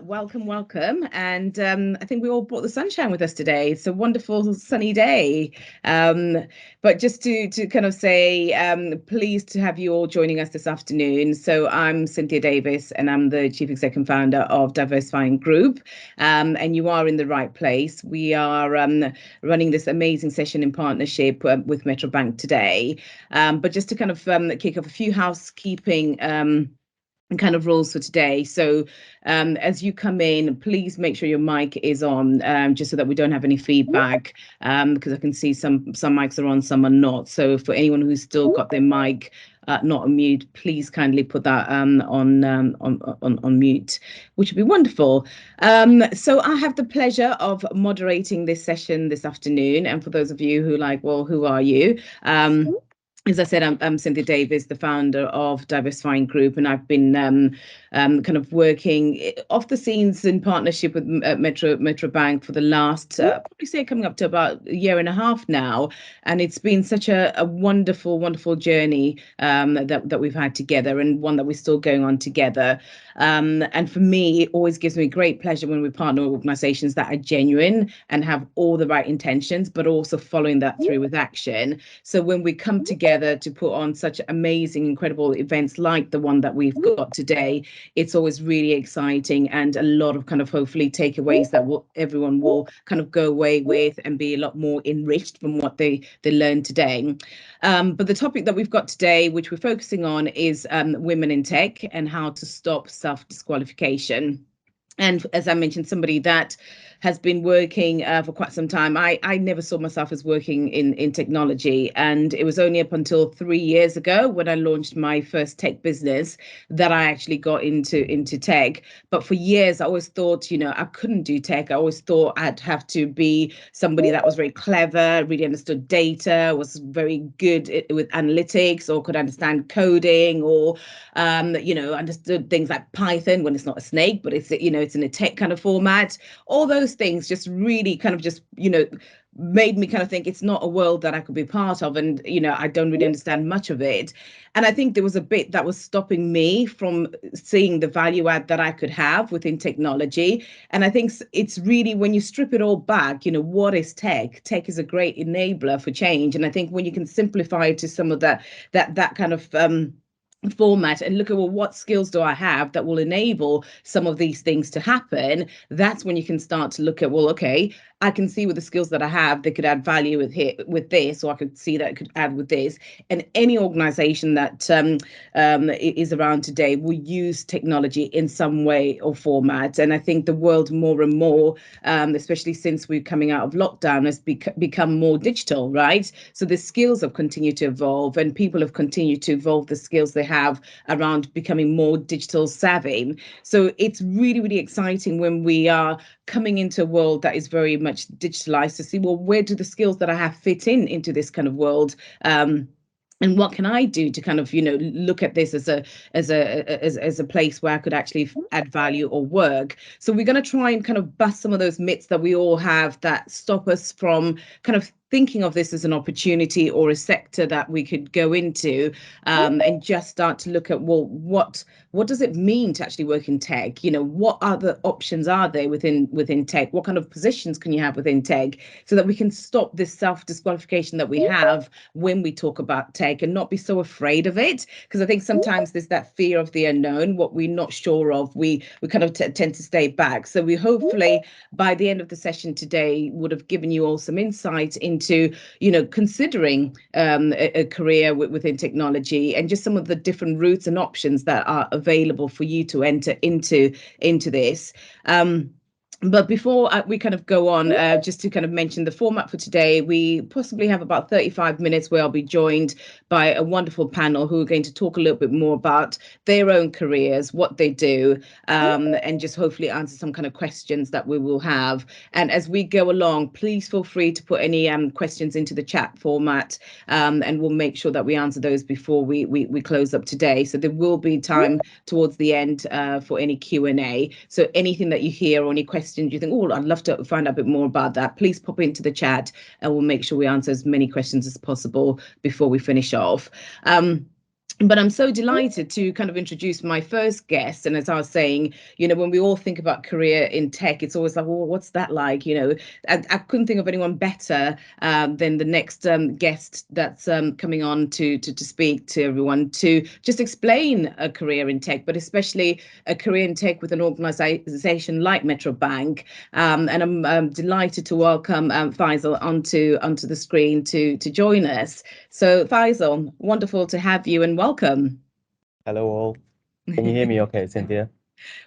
Welcome. And I think we all brought the sunshine with us today. It's a wonderful sunny day. But just to kind of say, pleased to have you all joining us this afternoon. So I'm Cynthia Davis, and I'm the Chief Executive and Founder of Diversifying Group. And you are in the right place. We are running this amazing session in partnership with Metrobank today. But just to kind of kick off a few housekeeping kind of rules for today. So as you come in, please make sure your mic is on, just so that we don't have any feedback, because I can see some mics are on, some are not. So for anyone who's still got their mic not on mute, please kindly put that on mute, which would be wonderful. So I have the pleasure of moderating this session this afternoon. And for those of you who like, well, who are you? As I said, I'm Cynthia Davis, the founder of Diversifying Group, and I've been kind of working off the scenes in partnership with Metrobank for the last, probably say coming up to about a year and a half now. And it's been such a wonderful, wonderful journey that we've had together, and one that we're still going on together. And for me, it always gives me great pleasure when we partner with organizations that are genuine and have all the right intentions, but also following that through with action. So when we come together to put on such amazing, incredible events like the one that we've got today, it's always really exciting, and a lot of kind of hopefully takeaways that everyone will kind of go away with and be a lot more enriched from what they learned today. But the topic that we've got today, which we're focusing on, is women in tech and how to stop self-disqualification. And as I mentioned, somebody that has been working for quite some time. I never saw myself as working in technology. And it was only up until 3 years ago when I launched my first tech business that I actually got into tech. But for years, I always thought, I couldn't do tech. I always thought I'd have to be somebody that was very clever, really understood data, was very good with analytics, or could understand coding, or, understood things like Python when it's not a snake, but it's in a tech kind of format. All those things just really kind of just, made me kind of think it's not a world that I could be part of. And, I don't really understand much of it. And I think there was a bit that was stopping me from seeing the value add that I could have within technology. And I think it's really, when you strip it all back, what is tech? Tech is a great enabler for change. And I think when you can simplify it to some of that kind of format and look at, well, what skills do I have that will enable some of these things to happen? That's when you can start to look at, well, okay, I can see with the skills that I have, they could add value with this, or I could see that it could add with this. And any organization that is around today will use technology in some way or format. And I think the world more and more, especially since we're coming out of lockdown, has become more digital, right? So the skills have continued to evolve, and people have continued to evolve the skills they have around becoming more digital savvy. So it's really, really exciting when we are coming into a world that is very much digitalized, to see, well, where do the skills that I have fit into this kind of world? And what can I do to kind of, look at this as a place where I could actually add value or work? So we're going to try and kind of bust some of those myths that we all have that stop us from kind of thinking of this as an opportunity or a sector that we could go into, and just start to look at, well, what does it mean to actually work in tech? What other options are there within tech? What kind of positions can you have within tech, so that we can stop this self-disqualification that we have when we talk about tech, and not be so afraid of it? Because I think sometimes there's that fear of the unknown, what we're not sure of, we kind of tend to stay back. So we hopefully by the end of the session today would have given you all some insight into considering a career within technology, and just some of the different routes and options that are available for you to enter into this. But before we kind of go on, just to kind of mention the format for today, we possibly have about 35 minutes where I'll be joined by a wonderful panel who are going to talk a little bit more about their own careers, what they do, and just hopefully answer some kind of questions that we will have. And as we go along, please feel free to put any questions into the chat format, and we'll make sure that we answer those before we close up today. So there will be time towards the end for any Q&A. So anything that you hear or any questions you think, oh, I'd love to find out a bit more about that, please pop into the chat, and we'll make sure we answer as many questions as possible before we finish off. But I'm so delighted to kind of introduce my first guest. And as I was saying, when we all think about career in tech, it's always like, well, what's that like? I couldn't think of anyone better than the next guest that's coming on to speak to everyone, to just explain a career in tech, but especially a career in tech with an organization like Metrobank. And I'm delighted to welcome Faisal onto the screen to join us. So, Faisal, wonderful to have you and welcome. Hello all. Can you hear me okay, Cynthia?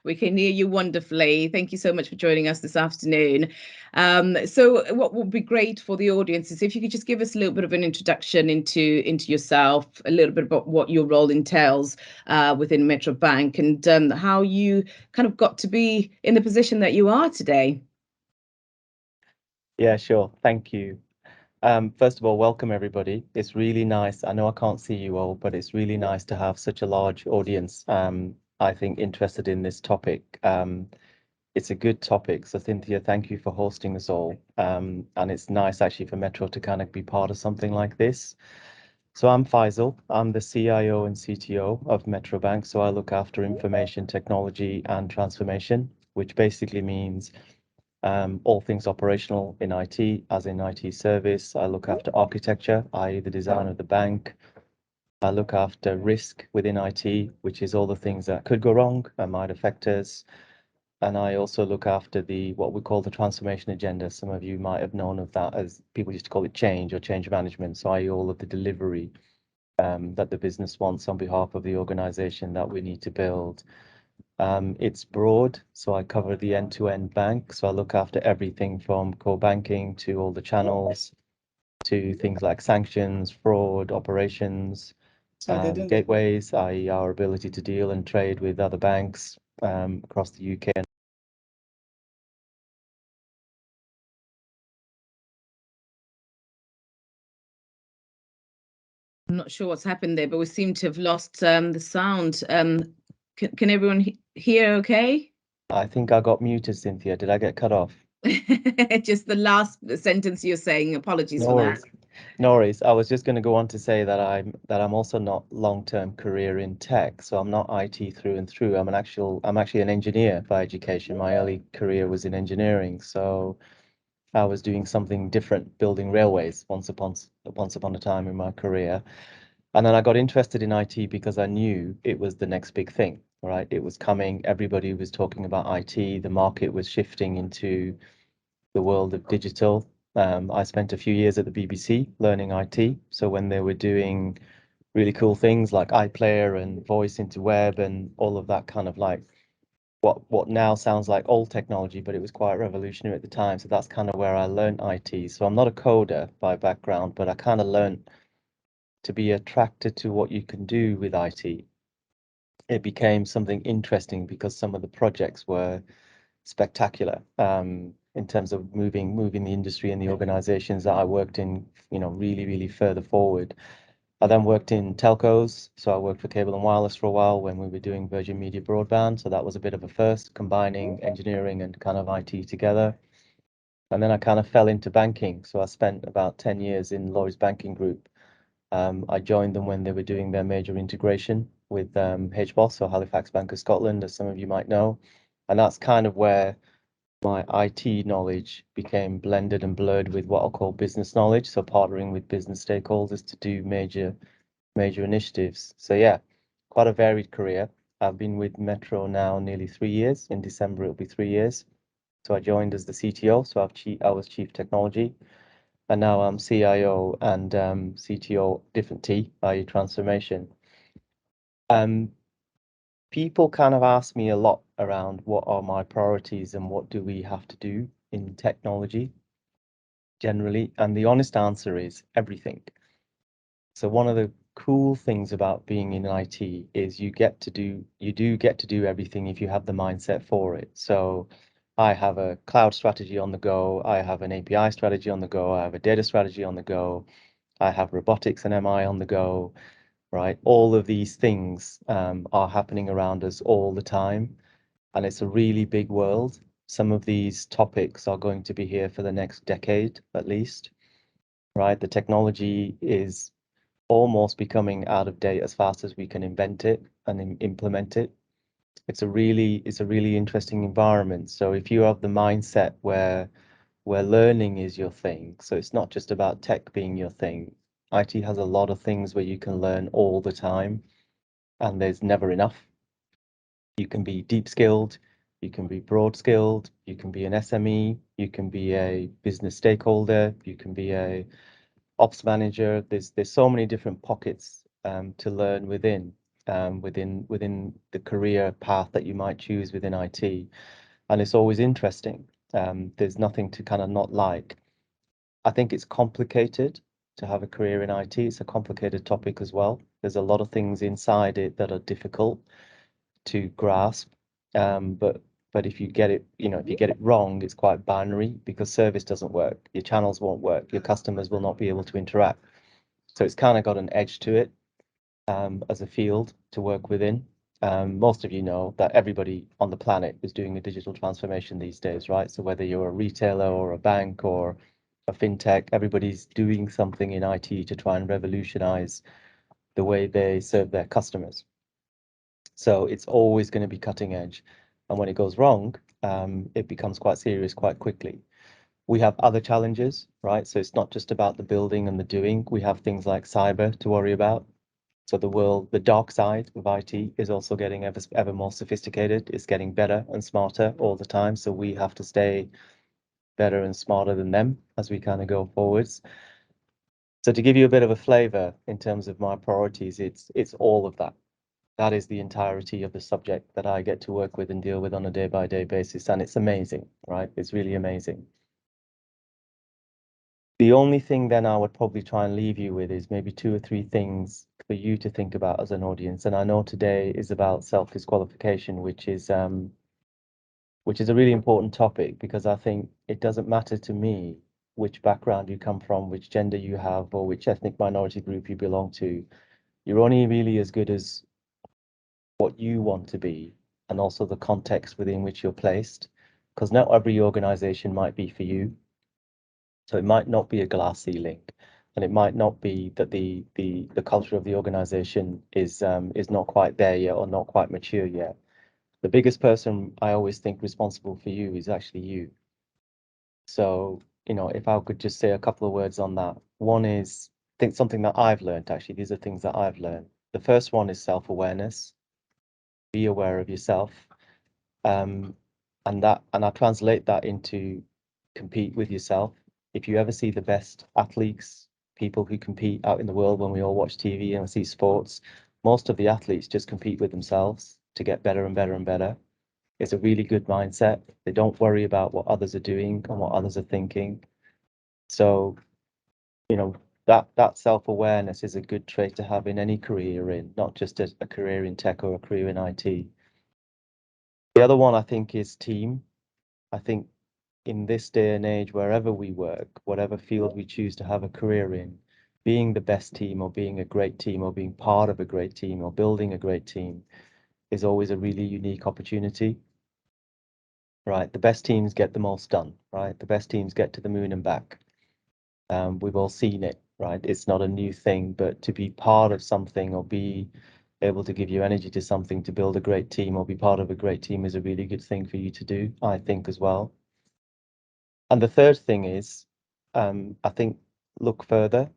We can hear you wonderfully. Thank you so much for joining us this afternoon. So, what would be great for the audience is if you could just give us a little bit of an introduction into yourself, a little bit about what your role entails within Metrobank, and how you kind of got to be in the position that you are today. Yeah, sure. Thank you. First of all, welcome everybody. It's really nice. I know I can't see you all, but it's really nice to have such a large audience, I think, interested in this topic. It's a good topic. So Cynthia, thank you for hosting us all. And it's nice actually for Metro to kind of be part of something like this. So I'm Faisal. I'm the CIO and CTO of Metrobank. So I look after information technology and transformation, which basically means all things operational in IT, as in IT service. I look after architecture, i.e. the design of the bank. I look after risk within IT, which is all the things that could go wrong and might affect us. And I also look after the what we call the transformation agenda. Some of you might have known of that as people used to call it change or change management. So I all of the delivery that the business wants on behalf of the organization that we need to build. It's broad, so I cover the end-to-end bank. So I look after everything from core banking to all the channels to things like sanctions, fraud, operations, gateways, i.e. our ability to deal and trade with other banks across the UK. I'm not sure what's happened there, but we seem to have lost the sound. Can everyone hear okay? I think I got muted, Cynthia. Did I get cut off? Just the last sentence you're saying. Apologies No for that. worries. No worries. I was just going to go on to say that I'm also not long-term career in tech, so I'm not IT through and through. I'm actually an engineer by education. My early career was in engineering, so I was doing something different, building railways once upon a time in my career. And then I got interested in IT because I knew it was the next big thing, right? It was coming. Everybody was talking about IT. The market was shifting into the world of digital. I spent a few years at the BBC learning IT. So when they were doing really cool things like iPlayer and voice into web and all of that kind of like what now sounds like old technology, but it was quite revolutionary at the time. So that's kind of where I learned IT. So I'm not a coder by background, but I kind of learned to be attracted to what you can do with IT. It became something interesting because some of the projects were spectacular in terms of moving the industry and the organizations that I worked in, really further forward. I then worked in telcos, so I worked for Cable and Wireless for a while when we were doing Virgin Media Broadband. So that was a bit of a first, combining engineering and kind of IT together. And then I kind of fell into banking. So I spent about 10 years in Lloyds Banking Group. I joined them when they were doing their major integration with HBOS, or Halifax Bank of Scotland, as some of you might know. And that's kind of where my IT knowledge became blended and blurred with what I'll call business knowledge. So partnering with business stakeholders to do major initiatives. So yeah, quite a varied career. I've been with Metro now nearly 3 years. In December, it'll be 3 years. So I joined as the CTO. So I was Chief Technology, and now I'm CIO and CTO, different T, i.e. transformation. Um, People kind of ask me a lot around what are my priorities and what do we have to do in technology generally, and the honest answer is everything. So one of the cool things about being in IT is you do get to do everything if you have the mindset for it. So I have a cloud strategy on the go, I have an API strategy on the go, I have a data strategy on the go, I have robotics and MI on the go, right? All of these things are happening around us all the time, and it's a really big world. Some of these topics are going to be here for the next decade at least, right? The technology is almost becoming out of date as fast as we can invent it and implement it. It's a really interesting environment. So if you have the mindset where learning is your thing, so it's not just about tech being your thing. IT has a lot of things where you can learn all the time, and there's never enough. You can be deep skilled, you can be broad skilled, you can be an SME, you can be a business stakeholder, you can be a ops manager. There's so many different pockets to learn within the career path that you might choose within IT, and it's always interesting. There's nothing to kind of not like. I think it's complicated to have a career in IT. It's a complicated topic as well. There's a lot of things inside it that are difficult to grasp. But if you get it, if you get it wrong, it's quite binary because service doesn't work. Your channels won't work. Your customers will not be able to interact. So it's kind of got an edge to it as a field to work within. Most of you know that everybody on the planet is doing a digital transformation these days, right? So whether you're a retailer or a bank or a fintech, everybody's doing something in IT to try and revolutionize the way they serve their customers. So it's always going to be cutting edge. And when it goes wrong, it becomes quite serious quite quickly. We have other challenges, right? So it's not just about the building and the doing. We have things like cyber to worry about. So the dark side of IT is also getting ever more sophisticated. It's getting better and smarter all the time. So we have to stay better and smarter than them as we kind of go forwards. So to give you a bit of a flavor in terms of my priorities, it's all of that. That is the entirety of the subject that I get to work with and deal with on a day-by-day basis. And it's amazing, right? It's really amazing. The only thing then I would probably try and leave you with is maybe 2 or 3 things for you to think about as an audience. And I know today is about self-disqualification, which is a really important topic because I think it doesn't matter to me which background you come from, which gender you have, or which ethnic minority group you belong to. You're only really as good as what you want to be and also the context within which you're placed, because not every organization might be for you. So it might not be a glass ceiling, and it might not be that the culture of the organization is not quite there yet or not quite mature yet. The biggest person I always think responsible for you is actually you. So, if I could just say a couple of words on that. One is, I think something that I've learned, actually, these are things that I've learned. The first one is self-awareness. Be aware of yourself. And I translate that into compete with yourself. If you ever see the best athletes, people who compete out in the world, when we all watch TV and see sports, most of the athletes just compete with themselves to get better and better and better. It's a really good mindset. They don't worry about what others are doing and what others are thinking. So, that self-awareness is a good trait to have in any career you're in, not just a career in tech or a career in IT. The other one I think is team. I think in this day and age, wherever we work, whatever field we choose to have a career in, being the best team or being a great team or being part of a great team or building a great team is always a really unique opportunity, right? The best teams get the most done, right? The best teams get to the moon and back. We've all seen it, right? It's not a new thing, but to be part of something or be able to give your energy to something to build a great team or be part of a great team is a really good thing for you to do, I think, as well. And the third thing is, I think look further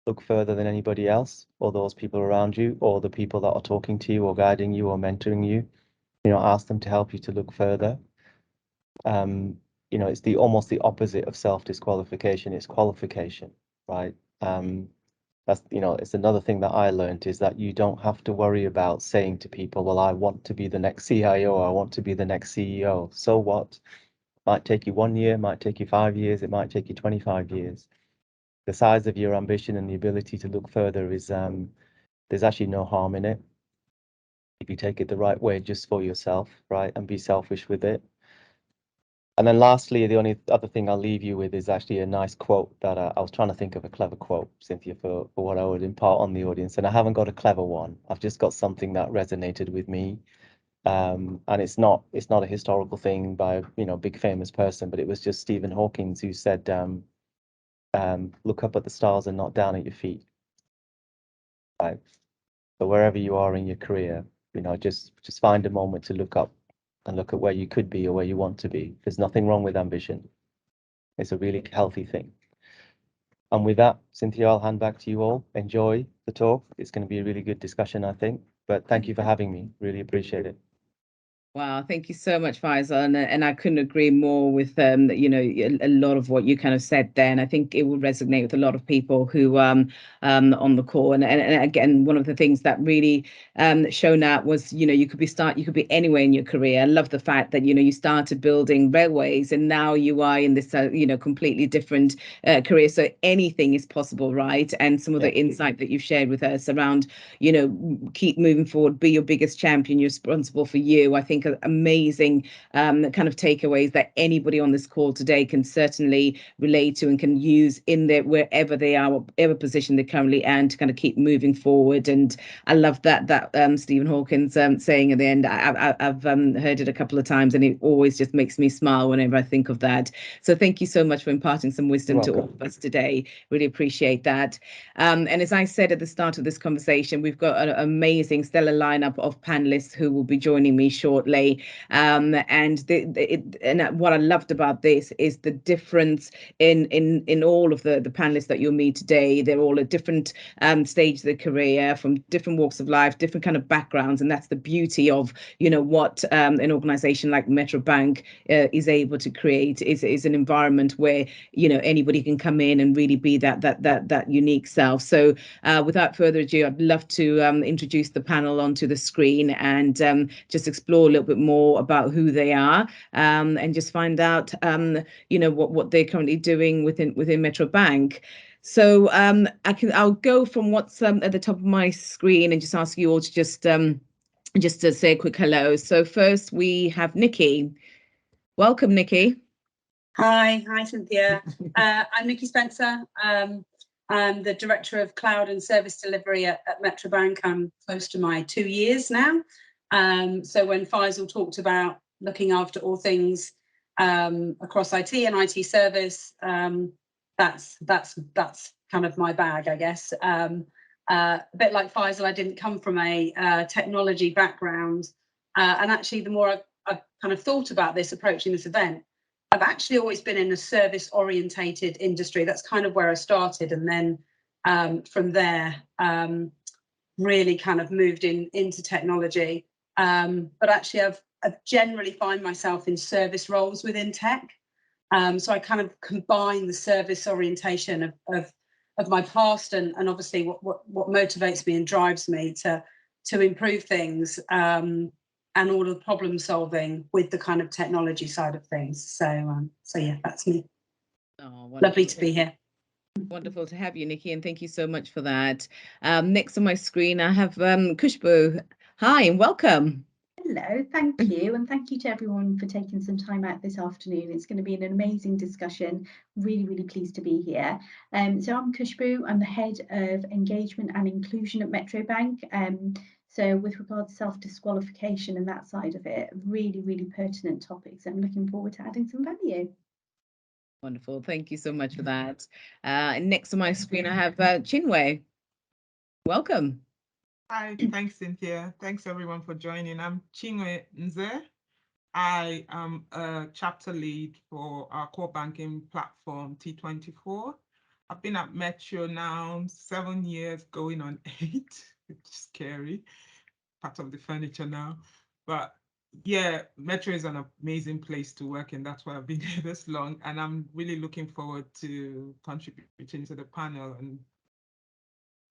than anybody else or those people around you or the people that are talking to you or guiding you or mentoring you. Ask them to help you to look further. It's almost the opposite of self-disqualification. It's qualification, right? It's another thing that I learned is that you don't have to worry about saying to people, well, I want to be the next CIO, I want to be the next CEO. So what? Might take you 1 year, might take you 5 years, it might take you 25 years. The size of your ambition and the ability to look further is, there's actually no harm in it. If you take it the right way just for yourself, right, and be selfish with it. And then lastly, the only other thing I'll leave you with is actually a nice quote that I was trying to think of a clever quote, Cynthia, for what I would impart on the audience. And I haven't got a clever one. I've just got something that resonated with me. And it's not a historical thing by a big famous person, but it was just Stephen Hawking who said, look up at the stars and not down at your feet. right? So wherever you are in your career, just find a moment to look up and look at where you could be or where you want to be. There's nothing wrong with ambition. It's a really healthy thing. And with that, Cynthia, I'll hand back to you all. Enjoy the talk. It's going to be a really good discussion, I think. But thank you for having me. Really appreciate it. Wow, thank you so much, Faisal, and I couldn't agree more with a lot of what you kind of said there, and I think it will resonate with a lot of people who on the call. And again, one of the things that really shown out was you could be anywhere in your career. I love the fact that you started building railways, and now you are in this completely different career. So anything is possible, right? And some of the insight that you've shared with us around keep moving forward, be your biggest champion. You're responsible for you. I think amazing kind of takeaways that anybody on this call today can certainly relate to and can use in their wherever they are, whatever position they're currently in, to kind of keep moving forward. And I love that Stephen Hawkins saying at the end. I've heard it a couple of times, and it always just makes me smile whenever I think of that. So thank you so much for imparting some wisdom to all of us today. Really appreciate that. And as I said at the start of this conversation, we've got an amazing stellar lineup of panelists who will be joining me shortly. And what I loved about this is the difference in all of the panelists that you'll meet today. They're all at different stages of their career, from different walks of life, different kind of backgrounds, and that's the beauty of what an organization like Metrobank is able to create. Is an environment where anybody can come in and really be that unique self. So without further ado, I'd love to introduce the panel onto the screen and just explore a little bit more about who they are, and just find out what they're currently doing within Metrobank. So I'll go from what's at the top of my screen and just ask you all to just to say a quick hello. So first we have Nikki. Welcome, Nikki. Hi, Cynthia. I'm Nikki Spencer. I'm the Director of Cloud and Service Delivery at Metrobank. I'm close to my 2 years now. So when Faisal talked about looking after all things across IT and IT service, that's kind of my bag, I guess. A bit like Faisal, I didn't come from a technology background, and actually, the more I've kind of thought about this, approaching this event, I've actually always been in a service-orientated industry. That's kind of where I started, and then from there, really kind of moved into technology. But actually, I've generally find myself in service roles within tech. So I kind of combine the service orientation of my past and obviously what motivates me and drives me to improve things. And all of the problem solving with the kind of technology side of things. So yeah, that's me. Oh, lovely to be here. Wonderful to have you, Nikki, and thank you so much for that. Next on my screen, I have Khushbu. Hi, and welcome. Hello, thank you. And thank you to everyone for taking some time out this afternoon. It's going to be an amazing discussion. Really, really pleased to be here. So I'm Khushbu. I'm the Head of Engagement and Inclusion at Metrobank. So with regard to self-disqualification and that side of it, really, really pertinent topics. I'm looking forward to adding some value. Wonderful. Thank you so much for that. And next on my screen, I have Chinwe. Welcome. Hi, thanks, Cynthia. Thanks, everyone, for joining. I'm Chinwe Nze. I am a chapter lead for our core banking platform, T24. I've been at Metro now 7 years, going on 8. It's scary, part of the furniture now. But yeah, Metro is an amazing place to work, and that's why I've been here this long. And I'm really looking forward to contributing to the panel and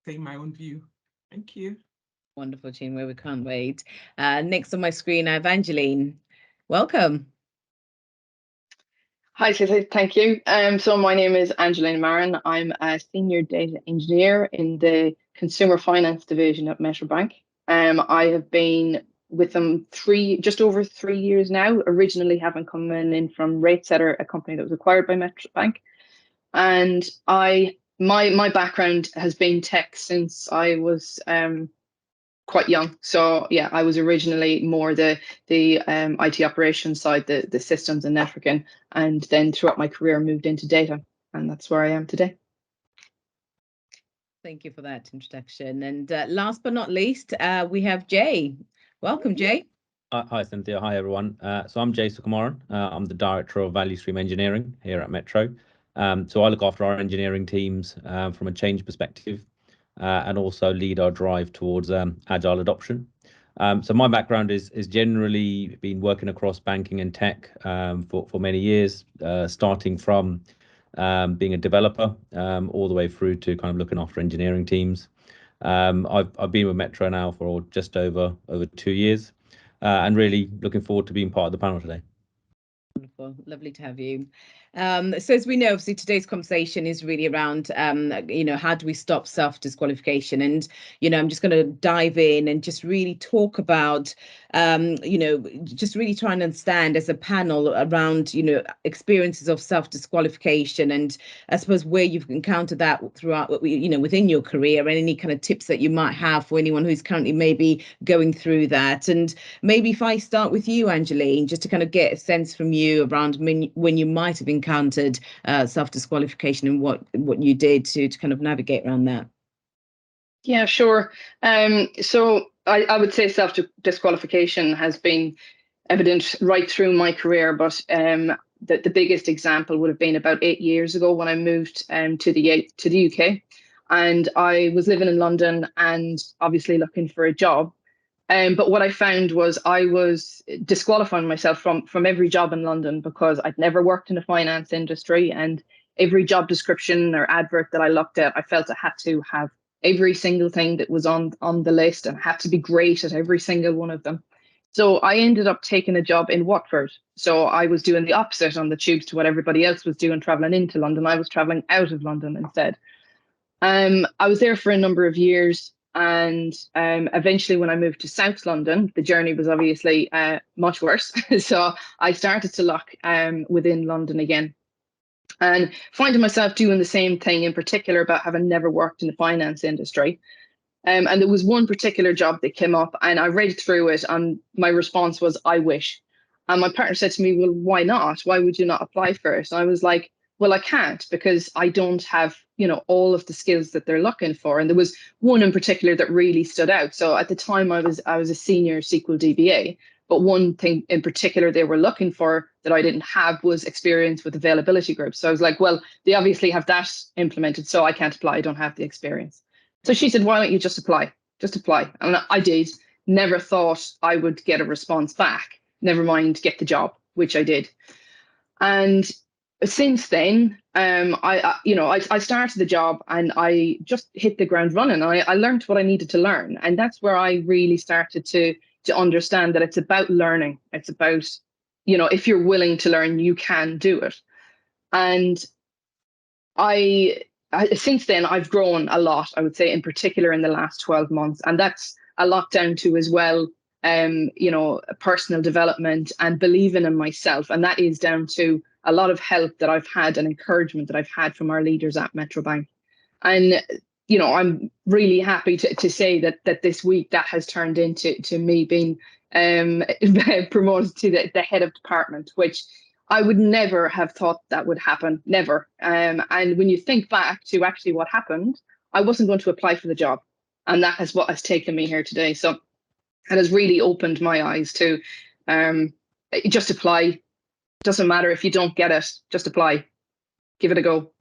saying my own view. Thank you. Wonderful, Chinwe. We can't wait. Next on my screen, I have Angeline. Welcome. Hi, Cynthia. Thank you. So my name is Angelina Marin. I'm a senior data engineer in the consumer finance division at Metrobank. I have been with them just over 3 years now, originally having come in from RateSetter, a company that was acquired by Metrobank. And my background has been tech since I was quite young. So yeah, I was originally more the IT operations side, the systems and networking, and then throughout my career moved into data, and that's where I am today. Thank you for that introduction. And last but not least, we have Jay. Welcome, Jay. Hi, Cynthia. Hi, everyone. So I'm Jay Sukumaran. I'm the Director of Value Stream Engineering here at Metro. So I look after our engineering teams from a change perspective and also lead our drive towards agile adoption. So my background is generally been working across banking and tech for many years, starting from being a developer all the way through to kind of looking after engineering teams. I've been with Metro now for just over 2 years. And really looking forward to being part of the panel today. Wonderful, lovely to have you. So as we know, obviously today's conversation is really around, how do we stop self-disqualification? And, I'm just going to dive in and just really talk about, just really trying to understand as a panel around, experiences of self-disqualification, and I suppose where you've encountered that throughout, within your career, and any kind of tips that you might have for anyone who's currently maybe going through that. And maybe if I start with you, Angeline, just to kind of get a sense from you around when you might have encountered self-disqualification and what you did to kind of navigate around that. Yeah, sure. So I would say self-disqualification has been evident right through my career, but the biggest example would have been about 8 years ago when I moved to the UK, and I was living in London and obviously looking for a job. But what I found was I was disqualifying myself from every job in London because I'd never worked in the finance industry, and every job description or advert that I looked at, I felt I had to have every single thing that was on the list and had to be great at every single one of them. So I ended up taking a job in Watford. So I was doing the opposite on the tubes to what everybody else was doing, traveling into London. I was traveling out of London instead. I was there for a number of years. And eventually when I moved to South London, the journey was obviously much worse. So I started to look within London again and finding myself doing the same thing, in particular about having never worked in the finance industry. And there was one particular job that came up and I read through it and my response was, I wish. And my partner said to me, well, why not? Why would you not apply for it? And I was like, well, I can't because I don't have, all of the skills that they're looking for. And there was one in particular that really stood out. So at the time I was a senior SQL DBA, but one thing in particular they were looking for that I didn't have was experience with availability groups. So I was like, well, they obviously have that implemented, so I can't apply. I don't have the experience. So she said, why don't you just apply? Just apply. And I did. Never thought I would get a response back. Never mind get the job, which I did. And since then, I started the job and I just hit the ground running. I learned what I needed to learn. And that's where I really started to understand that it's about learning. It's about, if you're willing to learn, you can do it. And since then, I've grown a lot, I would say, in particular in the last 12 months. And that's a lot down to as well, personal development and believing in myself. And that is down to a lot of help that I've had and encouragement that I've had from our leaders at Metrobank. And, I'm really happy to say that this week that has turned into me being promoted to the head of department, which I would never have thought that would happen, never. And when you think back to actually what happened, I wasn't going to apply for the job. And that is what has taken me here today. So it has really opened my eyes to just apply. Doesn't matter if you don't get it, just apply. Give it a go.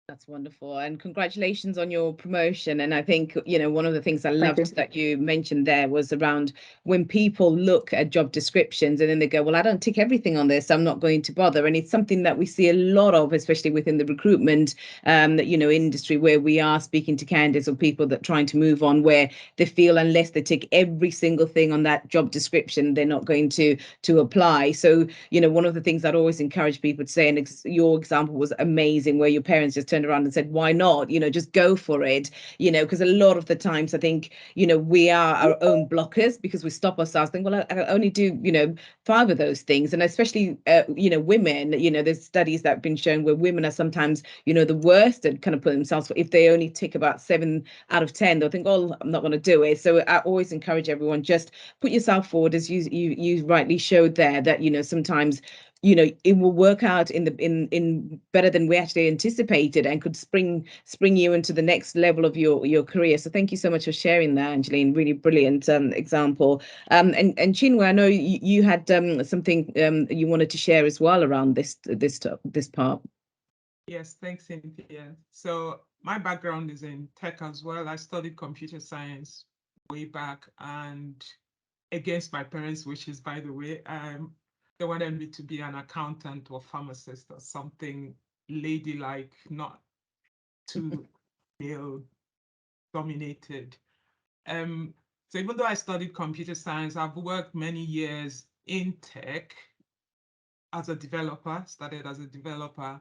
That's wonderful. And congratulations on your promotion. And I think, one of the things I loved that you mentioned there was around when people look at job descriptions and then they go, well, I don't tick everything on this, I'm not going to bother. And it's something that we see a lot of, especially within the recruitment, industry, where we are speaking to candidates or people that are trying to move on, where they feel unless they tick every single thing on that job description, they're not going to apply. So, one of the things I'd always encourage people to say, and your example was amazing, where your parents just turned around and said, why not, just go for it, because a lot of the times I think, we are our own blockers because we stop ourselves thinking, well, I only do, 5 of those things. And especially, women, there's studies that have been shown where women are sometimes, the worst at kind of putting themselves, if they only tick about 7 out of 10, they'll think, oh, I'm not going to do it. So I always encourage everyone, just put yourself forward, as you rightly showed there, that, sometimes it will work out in better than we actually anticipated, and could spring you into the next level of your career. So thank you so much for sharing that, Angeline. Really brilliant example. And Chinwe, I know you had something you wanted to share as well around this part. Yes, thanks, Cynthia. So my background is in tech as well. I studied computer science way back, and against my parents' wishes, by the way. They wanted me to be an accountant or pharmacist or something ladylike, not too male dominated. So even though I studied computer science, I've worked many years in tech as a developer, started as a developer.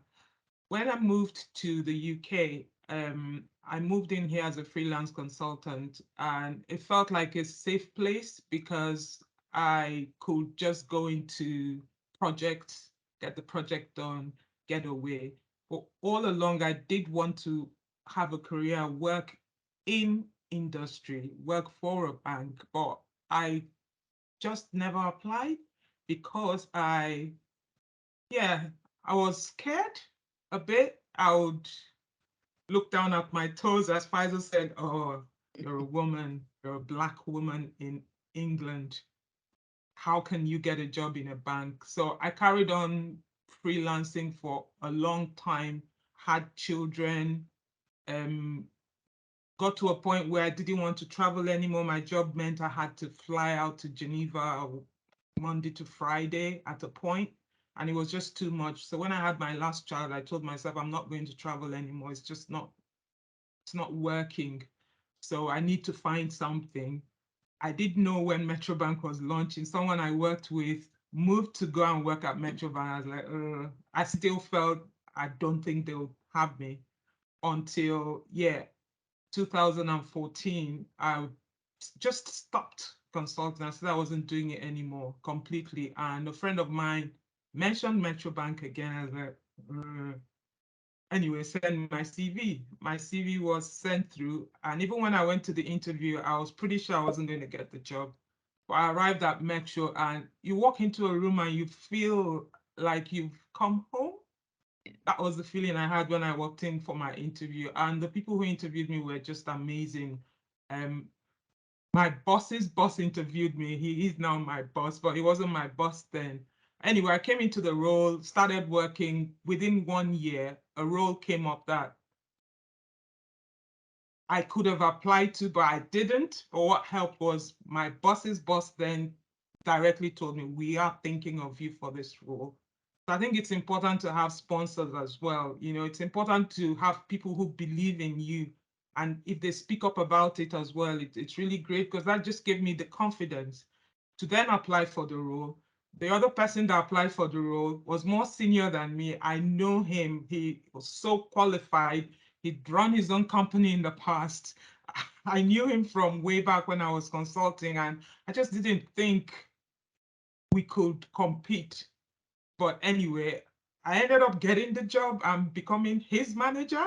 When I moved to the UK, I moved in here as a freelance consultant, and it felt like a safe place because I could just go into projects, get the project done, get away. But all along, I did want to have a career, work in industry, work for a bank, but I just never applied because I was scared a bit. I would look down at my toes, as Faisal said, oh, you're a woman, you're a Black woman in England. How can you get a job in a bank? So I carried on freelancing for a long time, had children, got to a point where I didn't want to travel anymore. My job meant I had to fly out to Geneva Monday to Friday at a point, and it was just too much. So when I had my last child, I told myself I'm not going to travel anymore. It's not working. So I need to find something. I didn't know when Metrobank was launching. Someone I worked with moved to go and work at Metrobank. I was like, I still felt I don't think they'll have me until 2014. I just stopped consulting. I said I wasn't doing it anymore completely. And a friend of mine mentioned Metrobank again. I was like, anyway, send my CV. My CV was sent through. And even when I went to the interview, I was pretty sure I wasn't going to get the job. But I arrived at Metro, and you walk into a room and you feel like you've come home. That was the feeling I had when I walked in for my interview. And the people who interviewed me were just amazing. My boss's boss interviewed me. He is now my boss, but he wasn't my boss then. Anyway, I came into the role, started working. Within 1 year, a role came up that I could have applied to, but I didn't. But what helped was my boss's boss then directly told me, we are thinking of you for this role. So I think it's important to have sponsors as well. It's important to have people who believe in you. And if they speak up about it as well, it's really great, because that just gave me the confidence to then apply for the role. The other person that applied for the role was more senior than me. I know him. He was so qualified. He'd run his own company in the past. I knew him from way back when I was consulting, and I just didn't think we could compete. But anyway, I ended up getting the job and becoming his manager.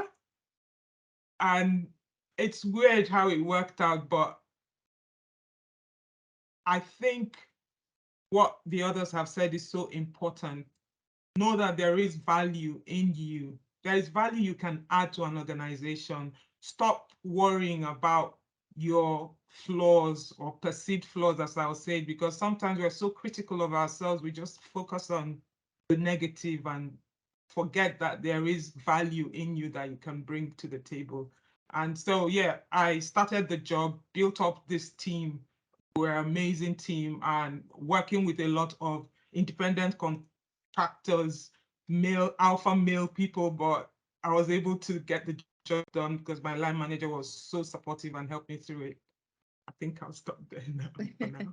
And it's weird how it worked out, but I think what the others have said is so important. Know that there is value in you. There is value you can add to an organization. Stop worrying about your flaws or perceived flaws, as I was saying, because sometimes we're so critical of ourselves, we just focus on the negative and forget that there is value in you that you can bring to the table. And so, I started the job, built up this team. We're an amazing team, and working with a lot of independent contractors, alpha male people, but I was able to get the job done because my line manager was so supportive and helped me through it. I think I'll stop there now for now.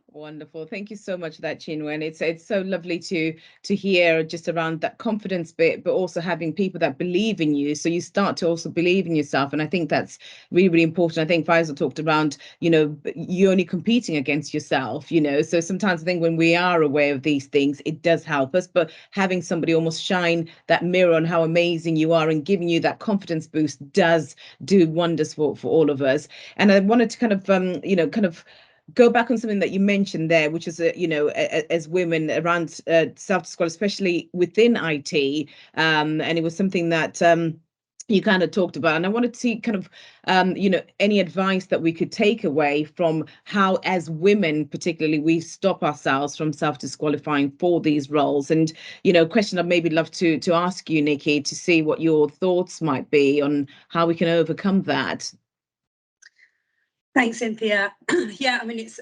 Wonderful. Thank you so much for that, Chinwe. And it's so lovely to hear just around that confidence bit, but also having people that believe in you. So you start to also believe in yourself. And I think that's really, really important. I think Faisal talked around, you only competing against yourself, So sometimes I think when we are aware of these things, it does help us. But having somebody almost shine that mirror on how amazing you are and giving you that confidence boost does do wonders for all of us. And I wanted to kind of go back on something that you mentioned there, which is, as women around self-disqualification, especially within IT. And it was something that you kind of talked about, and I wanted to see kind of, any advice that we could take away from how, as women, particularly, we stop ourselves from self-disqualifying for these roles. And, question I'd maybe love to ask you, Nikki, to see what your thoughts might be on how we can overcome that. Thanks, Cynthia. Yeah, I mean, it's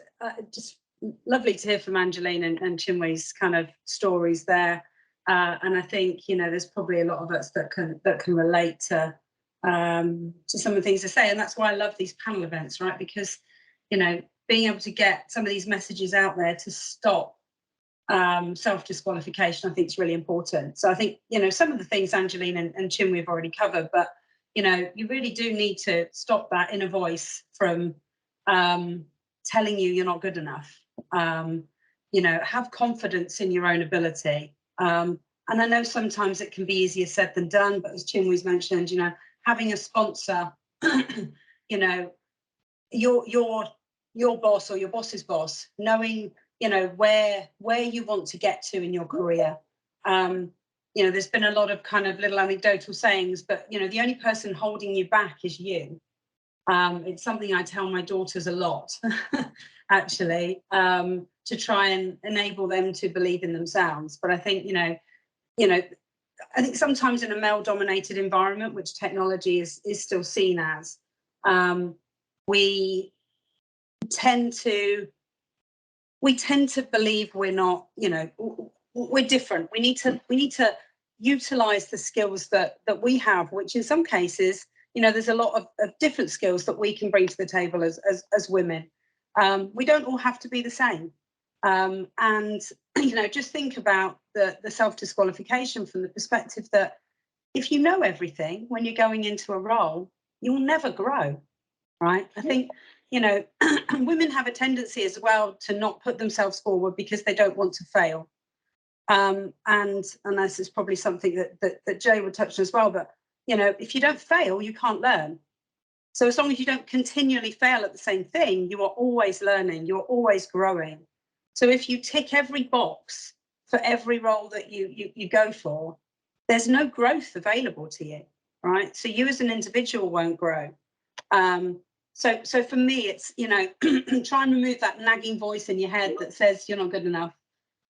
just lovely to hear from Angeline and Chinwe's kind of stories there. And I think, there's probably a lot of us that can relate to some of the things they say. And that's why I love these panel events, right? Because, being able to get some of these messages out there to stop self-disqualification, I think is really important. So I think, some of the things Angeline and Chinwe have already covered, but you really do need to stop that inner voice from telling you you're not good enough. Have confidence in your own ability. And I know sometimes it can be easier said than done, but as Chinwe's mentioned, having a sponsor, your boss or your boss's boss, knowing, where you want to get to in your career. There's been a lot of kind of little anecdotal sayings, but, the only person holding you back is you. It's something I tell my daughters a lot, actually, to try and enable them to believe in themselves. But I think, I think sometimes in a male-dominated environment, which technology is still seen as, we tend to believe we're not, we're different. We need to utilize the skills that we have, which in some cases, there's a lot of different skills that we can bring to the table as women. We don't all have to be the same. And, just think about the self-disqualification from the perspective that if you know everything when you're going into a role, you'll never grow, right? I think, women have a tendency as well to not put themselves forward because they don't want to fail. And this is probably something that Jay would touch on as well, but if you don't fail, you can't learn. So as long as you don't continually fail at the same thing, you are always learning, you're always growing. So if you tick every box for every role that you go for, there's no growth available to you, right? So you as an individual won't grow. So for me, it's, try and remove that nagging voice in your head that says you're not good enough.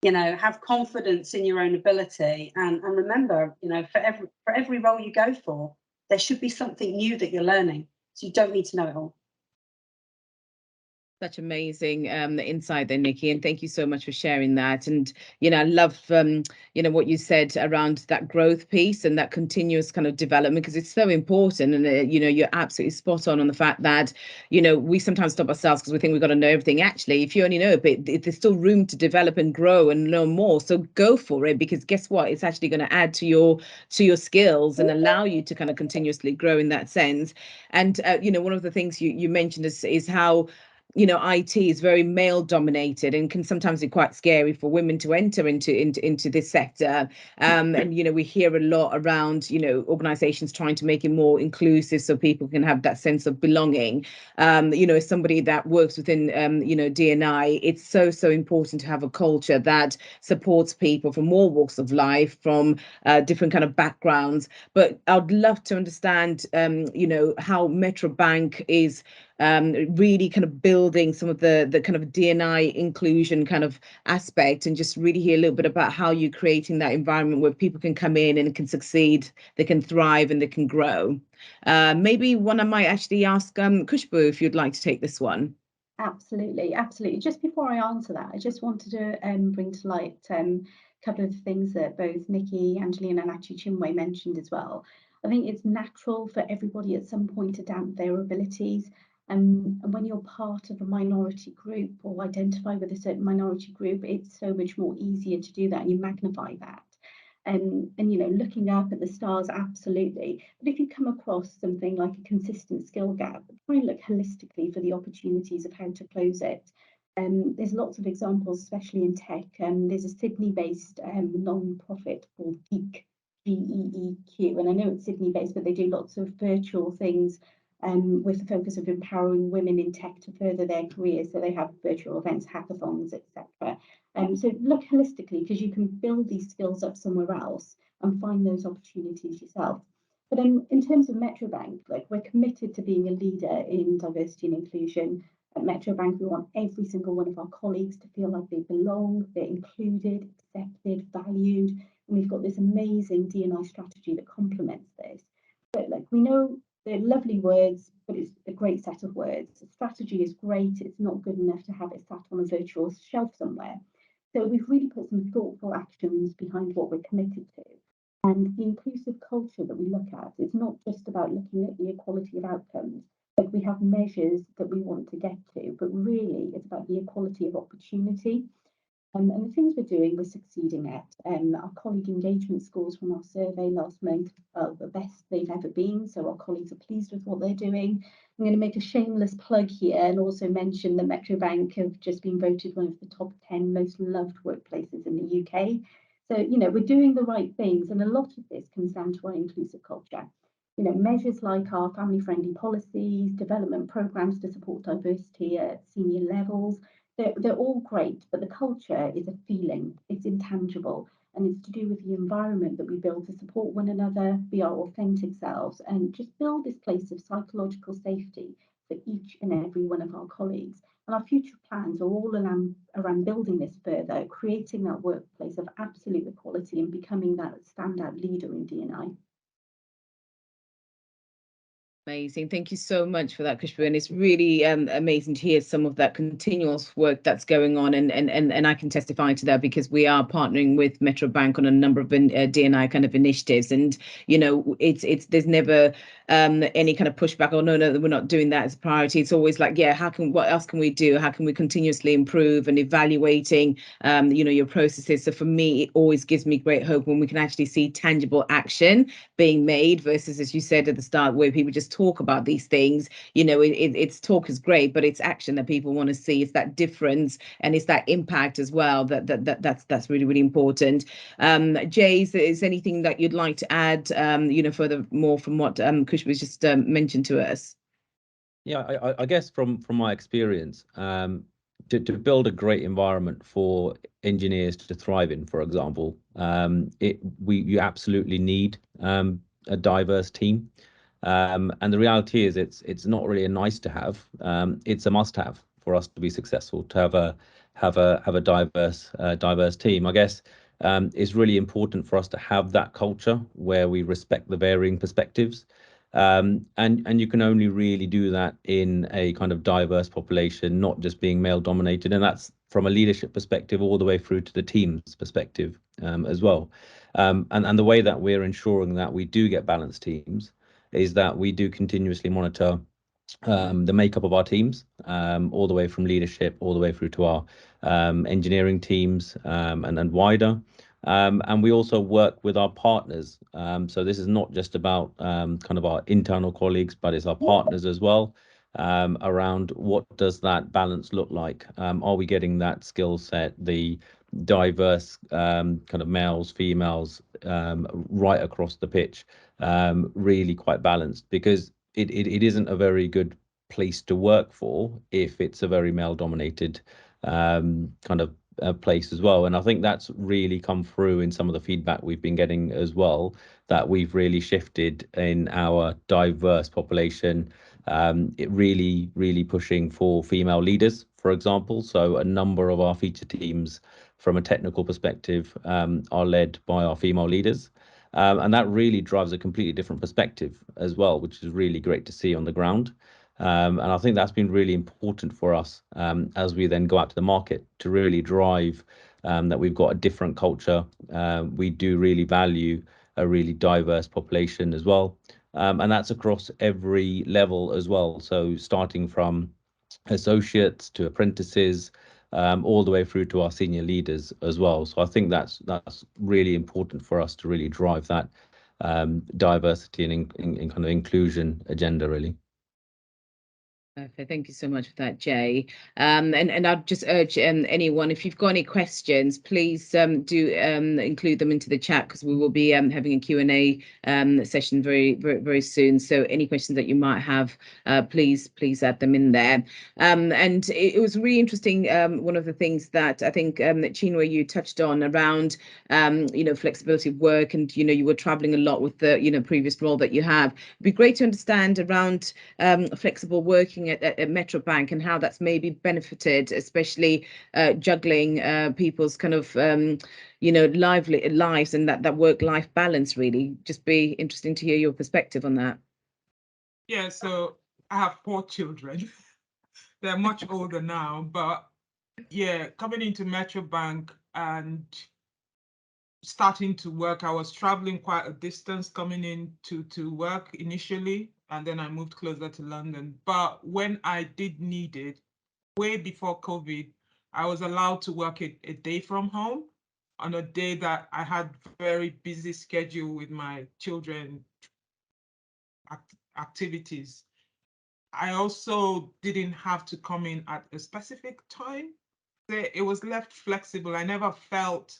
Have confidence in your own ability, and remember, for every role you go for, there should be something new that you're learning. So you don't need to know it all. Such amazing insight there, Nikki, and thank you so much for sharing that. And I love what you said around that growth piece and that continuous kind of development, because it's so important. And you're absolutely spot on the fact that we sometimes stop ourselves because we think we've got to know everything. Actually, if you only know a bit, there's still room to develop and grow and learn more. So go for it, because guess what? It's actually going to add to your skills and allow you to kind of continuously grow in that sense. And one of the things you mentioned is how IT is very male dominated and can sometimes be quite scary for women to enter into this sector. And we hear a lot around organizations trying to make it more inclusive so people can have that sense of belonging. As somebody that works within D&I, it's so important to have a culture that supports people from all walks of life, from different kind of backgrounds. But I'd love to understand how Metrobank is really kind of building some of the kind of D&I inclusion kind of aspect, and just really hear a little bit about how you're creating that environment where people can come in and can succeed, they can thrive, and they can grow. Maybe one I might actually ask Khushbu if you'd like to take this one. Absolutely. Just before I answer that, I just wanted to bring to light a couple of things that both Nikki, Angelina, and actually Chinwe mentioned as well. I think it's natural for everybody at some point to doubt their abilities. And when you're part of a minority group or identify with a certain minority group, it's so much more easier to do that, and you magnify that. And looking up at the stars, absolutely. But if you come across something like a consistent skill gap, try and look holistically for the opportunities of how to close it. There's lots of examples, especially in tech. There's a Sydney-based non-profit called Geek, GEEQ, and I know it's Sydney-based, but they do lots of virtual things with the focus of empowering women in tech to further their careers. So they have virtual events, hackathons, etc. So look holistically, because you can build these skills up somewhere else and find those opportunities yourself. But in terms of Metrobank, like, we're committed to being a leader in diversity and inclusion. At Metrobank, we want every single one of our colleagues to feel like they belong, they're included, accepted, valued. And we've got this amazing D&I strategy that complements this. But like, we know they're lovely words, but it's a great set of words. The strategy is great. It's not good enough to have it sat on a virtual shelf somewhere. So we've really put some thoughtful actions behind what we're committed to. And the inclusive culture that we look at, it's not just about looking at the equality of outcomes. Like, we have measures that we want to get to, but really it's about the equality of opportunity. And the things we're doing, we're succeeding at. Our colleague engagement scores from our survey last month are the best they've ever been. So our colleagues are pleased with what they're doing. I'm going to make a shameless plug here and also mention that Metrobank have just been voted one of the top 10 most loved workplaces in the UK. So, you know, we're doing the right things. And a lot of this comes down to our inclusive culture. You know, measures like our family-friendly policies, development programs to support diversity at senior levels, they're all great, but the culture is a feeling, it's intangible, and it's to do with the environment that we build to support one another, be our authentic selves, and just build this place of psychological safety for each and every one of our colleagues. And our future plans are all around building this further, creating that workplace of absolute equality and becoming that standout leader in D&I. Amazing. Thank you so much for that, Khushbu. And it's really amazing to hear some of that continuous work that's going on. And I can testify to that because we are partnering with Metrobank on a number of D&I kind of initiatives. And, you know, there's never any kind of pushback. Oh, no, we're not doing that as a priority. It's always like, yeah, what else can we do? How can we continuously improve and evaluating, you know, your processes? So for me, it always gives me great hope when we can actually see tangible action being made versus, as you said at the start, where people just talk about these things. You know, it's talk is great, but it's action that people want to see. It's that difference and it's that impact as well. That's really, really important. Jay, is anything that you'd like to add, you know, further more from what Khushbu was just mentioned to us? Yeah, I guess from my experience, to build a great environment for engineers to thrive in, for example, you absolutely need a diverse team. And the reality is it's not really a nice to have, it's a must have for us to be successful, to have a diverse team. I guess it's really important for us to have that culture where we respect the varying perspectives. And you can only really do that in a kind of diverse population, not just being male dominated. And that's from a leadership perspective all the way through to the team's perspective as well. And the way that we're ensuring that we do get balanced teams is that we do continuously monitor the makeup of our teams, all the way from leadership, all the way through to our engineering teams and wider. And we also work with our partners. So this is not just about kind of our internal colleagues, but it's our partners as well, around what does that balance look like? Are we getting that skill set, the diverse kind of males, females, right across the pitch, really quite balanced? Because it isn't a very good place to work for if it's a very male dominated kind of place as well. And I think that's really come through in some of the feedback we've been getting as well, that we've really shifted in our diverse population, it really pushing for female leaders, for example. So a number of our feature teams from a technical perspective are led by our female leaders. And that really drives a completely different perspective as well, which is really great to see on the ground. And I think that's been really important for us as we then go out to the market to really drive that we've got a different culture. We do really value a really diverse population as well. And that's across every level as well. So starting from associates to apprentices, all the way through to our senior leaders as well. So I think that's really important for us to really drive that diversity and in kind of inclusion agenda, really. Perfect. Thank you so much for that, Jay. And I'd just urge anyone, if you've got any questions, please do include them into the chat, because we will be having a Q&A session very soon. So any questions that you might have, please add them in there. And it was really interesting. One of the things that I think that Chinwe, you touched on around flexibility of work, and you were traveling a lot with the previous role that you have. It'd be great to understand around flexible working at Metrobank, and how that's maybe benefited, especially juggling people's kind of lives, and that work-life balance. Really, just be interesting to hear your perspective on that. Yeah, so I have 4 children. They're much older now, but yeah, coming into Metrobank and starting to work, I was traveling quite a distance coming in to work initially, and then I moved closer to London. But when I did need it, way before COVID, I was allowed to work a day from home on a day that I had very busy schedule with my children activities. I also didn't have to come in at a specific time. It was left flexible. I never felt,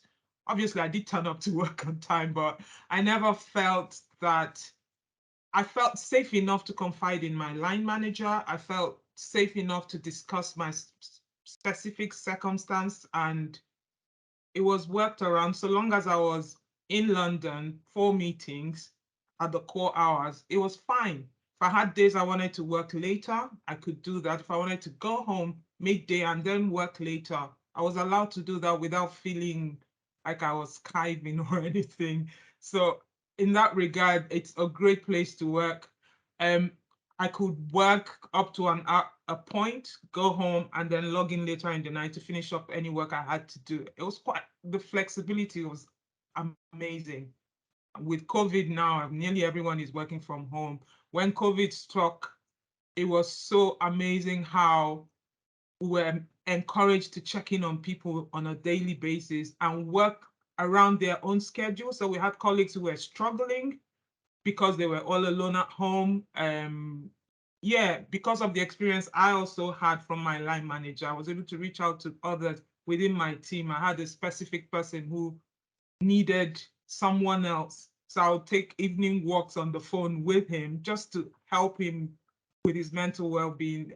obviously I did turn up to work on time, but I never felt that I felt safe enough to confide in my line manager. I felt safe enough to discuss my specific circumstance, and it was worked around. So long as I was in London for meetings at the core hours, it was fine. If I had days I wanted to work later, I could do that. If I wanted to go home midday and then work later, I was allowed to do that without feeling like I was skiving or anything. So in that regard, it's a great place to work. I could work up to a point, go home, and then log in later in the night to finish up any work I had to do. It was the flexibility was amazing. With COVID now, nearly everyone is working from home. When COVID struck, it was so amazing how we were encouraged to check in on people on a daily basis and work around their own schedule. So we had colleagues who were struggling because they were all alone at home. Yeah, because of the experience I also had from my line manager, I was able to reach out to others within my team. I had a specific person who needed someone else. So I'll take evening walks on the phone with him just to help him with his mental well-being.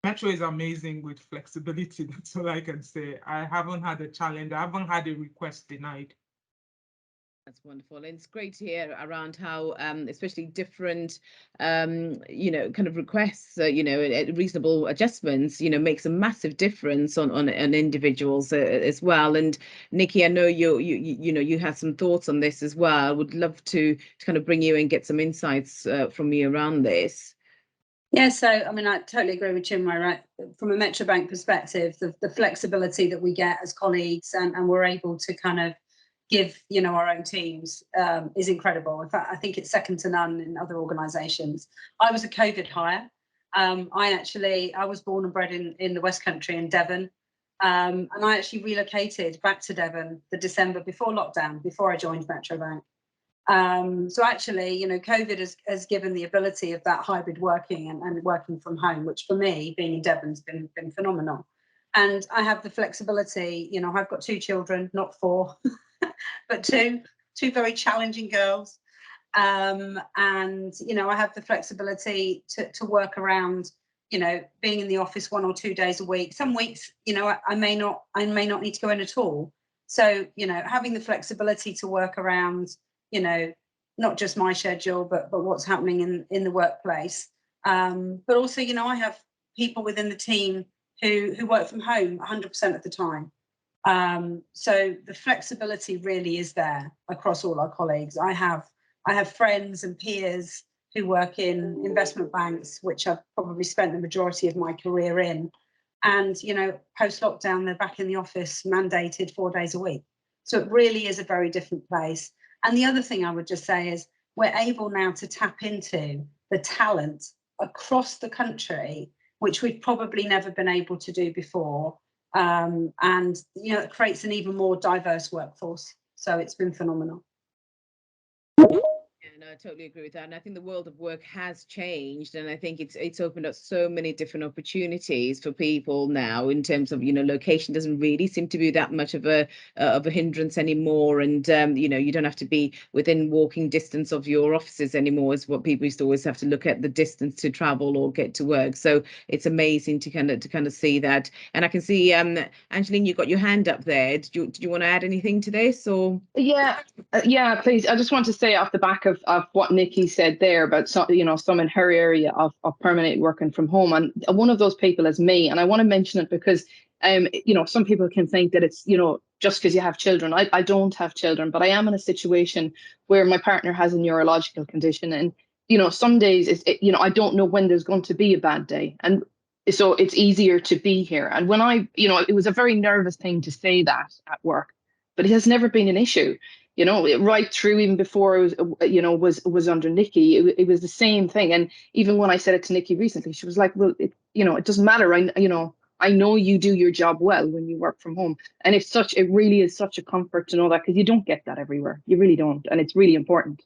Metro is amazing with flexibility. That's all I can say. I haven't had a challenge. I haven't had a request denied. That's wonderful. And it's great to hear around how, especially different, kind of requests, reasonable adjustments, makes a massive difference on individuals as well. And Nikki, I know you have some thoughts on this as well. Would love to kind of bring you and get some insights from you around this. Yeah, so I mean, I totally agree with Chinwe, right? From a Metrobank perspective, the flexibility that we get as colleagues and we're able to kind of give our own teams is incredible. In fact, I think it's second to none in other organisations. I was a COVID hire. I was born and bred in the West Country in Devon, and I actually relocated back to Devon the December before lockdown, before I joined Metrobank. So actually, COVID has given the ability of that hybrid working and working from home, which for me, being in Devon, has been phenomenal. And I have the flexibility. I've got 2 children, not 4. But two very challenging girls. And, I have the flexibility to work around, being in the office 1 or 2 days a week. Some weeks, I may not need to go in at all. So, having the flexibility to work around, not just my schedule, but what's happening in the workplace. But also, I have people within the team who work from home 100% of the time. So the flexibility really is there across all our colleagues. I have friends and peers who work in investment banks, which I've probably spent the majority of my career in. And, post lockdown, they're back in the office mandated 4 days a week. So it really is a very different place. And the other thing I would just say is we're able now to tap into the talent across the country, which we've probably never been able to do before. And it creates an even more diverse workforce. So it's been phenomenal. And I totally agree with that. And I think the world of work has changed, and I think it's opened up so many different opportunities for people now in terms of, location doesn't really seem to be that much of a hindrance anymore. And you don't have to be within walking distance of your offices anymore, is what people used to always have to look at, the distance to travel or get to work. So it's amazing to kind of see that. And I can see Angeline, you got your hand up there. Did you want to add anything to this, or? Yeah, please. I just want to say off the back of what Nikki said there about some in her area of permanent working from home, and one of those people is me. And I want to mention it because some people can think that it's just because you have children. I don't have children, but I am in a situation where my partner has a neurological condition, and some days I don't know when there's going to be a bad day, and so it's easier to be here. And when it was a very nervous thing to say that at work, but it has never been an issue. Right through, even before it was under Nikki, it was the same thing. And even when I said it to Nikki recently, she was like, well, it doesn't matter. I know you do your job well when you work from home. And it really is such a comfort to know that, because you don't get that everywhere. You really don't. And it's really important.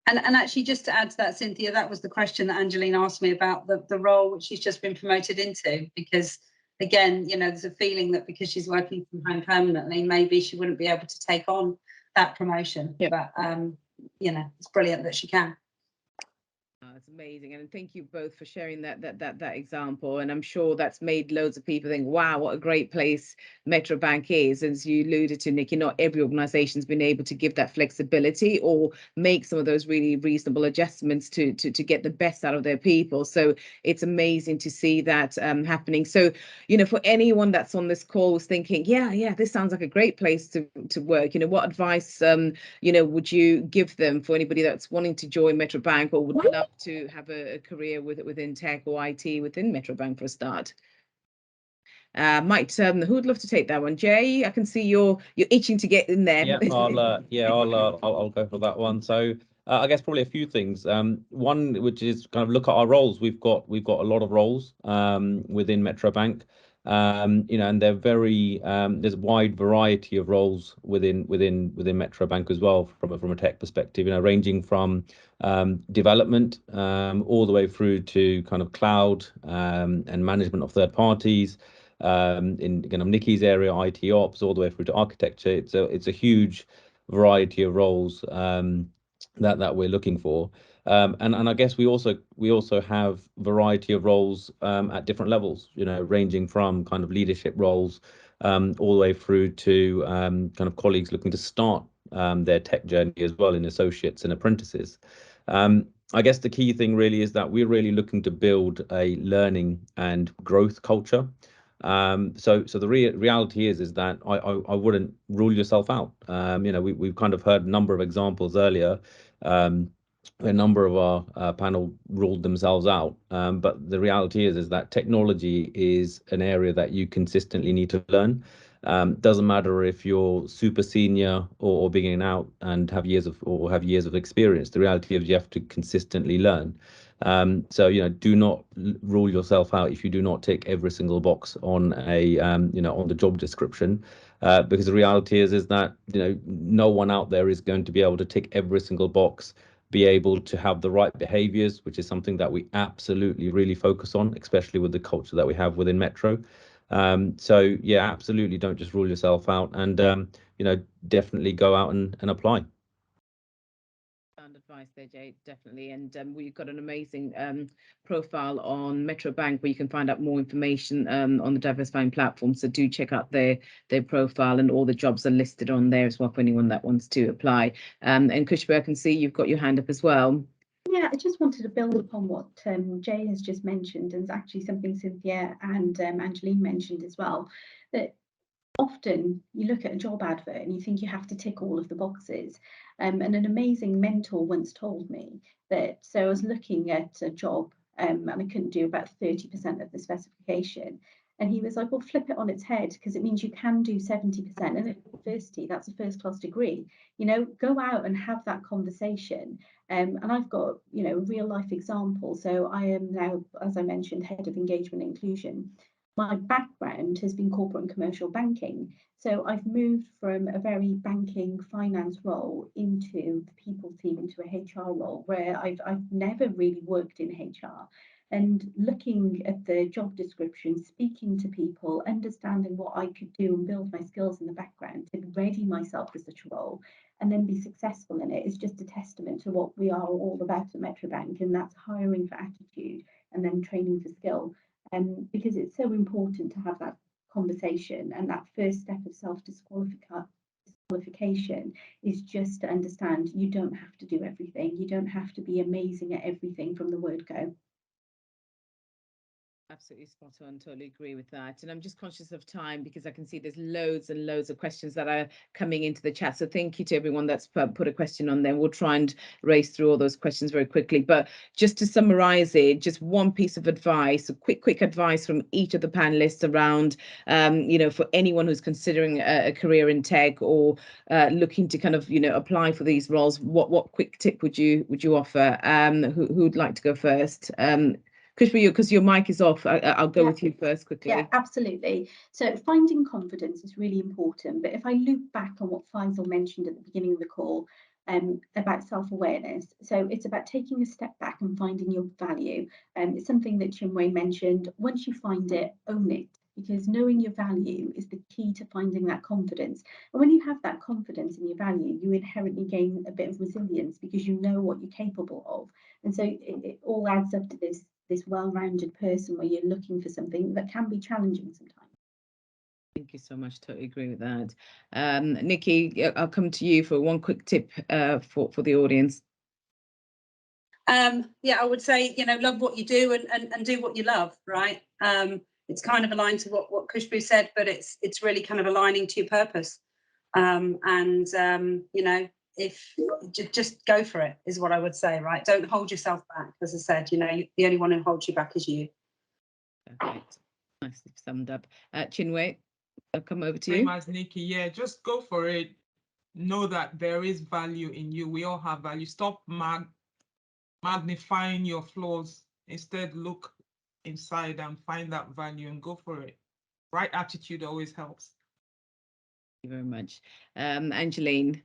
And actually, just to add to that, Cynthia, that was the question that Angeline asked me about the role which she's just been promoted into, because again, there's a feeling that because she's working from home permanently, maybe she wouldn't be able to take on that promotion. Yep. But it's brilliant that she can. It's amazing, and thank you both for sharing that example. And I'm sure that's made loads of people think, wow, what a great place Metrobank is. As you alluded to, Nikki, not every organization's been able to give that flexibility or make some of those really reasonable adjustments to get the best out of their people. So it's amazing to see that happening. So for anyone that's on this call was thinking, yeah, this sounds like a great place to work, what advice would you give them, for anybody that's wanting to join Metrobank or would love to have a career within tech or IT within Metrobank for a start? Who would love to take that one? Jay, I can see you're itching to get in there. I'll go for that one. So I guess probably a few things. One, which is kind of look at our roles. We've got a lot of roles within Metrobank. And they're very there's a wide variety of roles within Metrobank as well from a tech perspective, ranging from development all the way through to kind of cloud and management of third parties, in kind of Nikki's area, IT ops, all the way through to architecture. It's a huge variety of roles that we're looking for. And I guess we also have variety of roles at different levels, ranging from kind of leadership roles all the way through to kind of colleagues looking to start their tech journey as well in associates and apprentices. I guess the key thing really is that we're really looking to build a learning and growth culture. So the reality is that I wouldn't rule yourself out. We've kind of heard a number of examples earlier. A number of our panel ruled themselves out, but the reality is that technology is an area that you consistently need to learn. Doesn't matter if you're super senior or beginning out and have years of experience. The reality is you have to consistently learn. So do not rule yourself out if you do not tick every single box on on the job description, because the reality is that no one out there is going to be able to tick every single box, be able to have the right behaviors, which is something that we absolutely really focus on, especially with the culture that we have within Metro. So yeah, absolutely don't just rule yourself out, and definitely go out and apply. Advice there, Jay, definitely. And we've got an amazing profile on Metrobank where you can find out more information on the diversifying platform. So do check out their profile, and all the jobs are listed on there as well for anyone that wants to apply. And Khushbu, I can see you've got your hand up as well. Yeah, I just wanted to build upon what Jay has just mentioned, and it's actually something Cynthia and Angeline mentioned as well, that often you look at a job advert and you think you have to tick all of the boxes. And an amazing mentor once told me that, so I was looking at a job and I couldn't do about 30% of the specification. And he was like, well, flip it on its head, because it means you can do 70%. And at university, that's a first class degree. Go out and have that conversation. And I've got, real life example. So I am now, as I mentioned, head of engagement and inclusion. My background has been corporate and commercial banking. So I've moved from a very banking finance role into the people team, into a HR role where I've never really worked in HR. And looking at the job description, speaking to people, understanding what I could do and build my skills in the background to ready myself for such a role and then be successful in it is just a testament to what we are all about at Metrobank, and that's hiring for attitude and then training for skill. Because it's so important to have that conversation, and that first step of self-disqualification is just to understand you don't have to do everything. You don't have to be amazing at everything from the word go. Absolutely spot on. Totally agree with that. And I'm just conscious of time because I can see there's loads and loads of questions that are coming into the chat. So thank you to everyone that's put a question on there. We'll try and race through all those questions very quickly. But just to summarize it, just one piece of advice, a quick advice from each of the panelists around, for anyone who's considering a career in tech or looking to kind of, apply for these roles. What quick tip would you offer? Who'd like to go first? Because your mic is off, I'll go with you first quickly. Yeah, absolutely. So finding confidence is really important. But if I loop back on what Faisal mentioned at the beginning of the call about self-awareness, so it's about taking a step back and finding your value. It's something that Chinwe mentioned. Once you find it, own it, because knowing your value is the key to finding that confidence. And when you have that confidence in your value, you inherently gain a bit of resilience because you know what you're capable of. And so it all adds up to this well-rounded person where you're looking for something that can be challenging sometimes. Thank you so much. Totally agree with that. Nikki, I'll come to you for one quick tip for the audience. Yeah, I would say, love what you do and do what you love, right? It's kind of aligned to what Khushbu said, but it's really kind of aligning to your purpose. If just go for it is what I would say, right? Don't hold yourself back. As I said, the only one who holds you back is you. Perfect. Nicely summed up. Chinwe, I'll come over to Same you. as Nikki, yeah, just go for it. Know that there is value in you. We all have value. Stop magnifying your flaws. Instead, look inside and find that value and go for it. Right attitude always helps. Thank you very much. Angeline.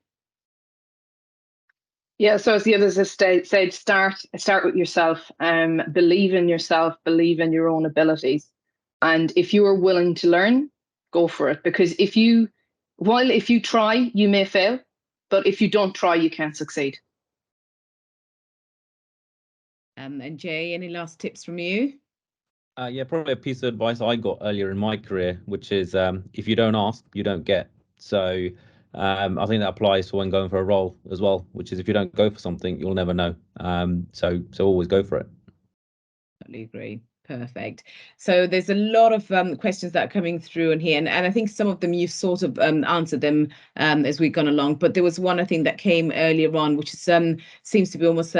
Yeah, so as the others have said, start with yourself. Believe in yourself, believe in your own abilities. And if you are willing to learn, go for it. Because if you try, you may fail, but if you don't try, you can't succeed. And Jay, any last tips from you? Yeah, probably a piece of advice I got earlier in my career, which is if you don't ask, you don't get. So I think that applies to when going for a role as well, which is if you don't go for something, you'll never know. So always go for it. Totally agree. Perfect. So there's a lot of questions that are coming through in here, and I think some of them you've sort of answered them as we've gone along. But there was one I think that came earlier on, which is seems to be almost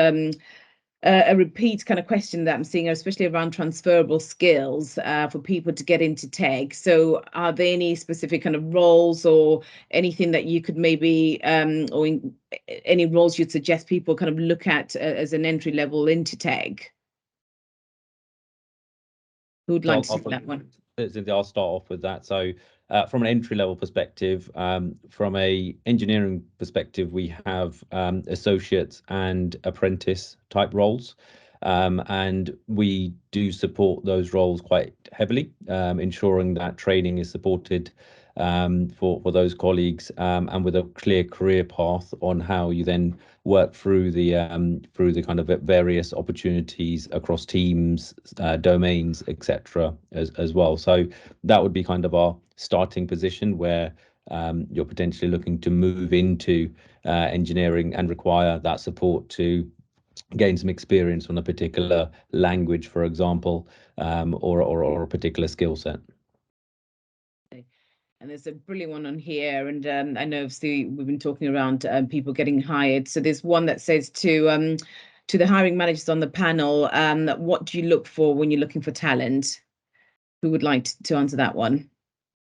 a repeat kind of question that I'm seeing, especially around transferable skills for people to get into tech. So are there any specific kind of roles or anything that you could maybe, any roles you'd suggest people kind of look at as an entry level into tech? Who'd like to take that one? Cynthia, I'll start off with that. So from an entry level perspective, from a engineering perspective, we have associates and apprentice type roles. And we do support those roles quite heavily, ensuring that training is supported for those colleagues and with a clear career path on how you then work through the kind of various opportunities across teams, domains, etc. as well. So that would be kind of our starting position where you're potentially looking to move into engineering and require that support to gain some experience on a particular language, for example, or a particular skill set. And there's a brilliant one on here, and I know obviously we've been talking around people getting hired. So there's one that says to the hiring managers on the panel, what do you look for when you're looking for talent? Who would like to answer that one?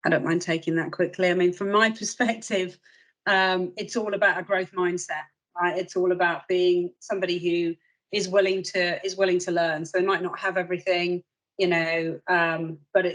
I don't mind taking that quickly. I mean, from my perspective, it's all about a growth mindset, right? It's all about being somebody who is willing to learn. So they might not have everything, you know, but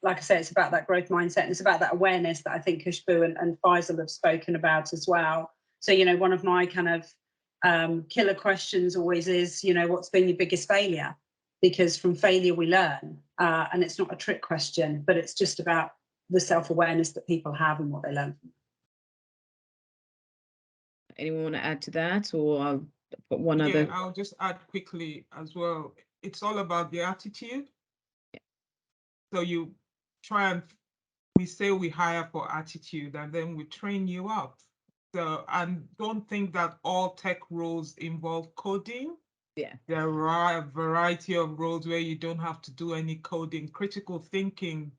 like I say, it's about that growth mindset, and it's about that awareness that I think Khushbu and Faisal have spoken about as well. So, you know, one of my kind of killer questions always is, you know, what's been your biggest failure? Because from failure we learn, and it's not a trick question, but it's just about the self-awareness that people have and what they learn. Anyone want to add to that, or I'll put one other? I'll just add quickly as well. It's all about the attitude. So you try and, we say we hire for attitude, and then we train you up. So, and don't think that all tech roles involve coding. Yeah. There are a variety of roles where you don't have to do any coding. Critical thinking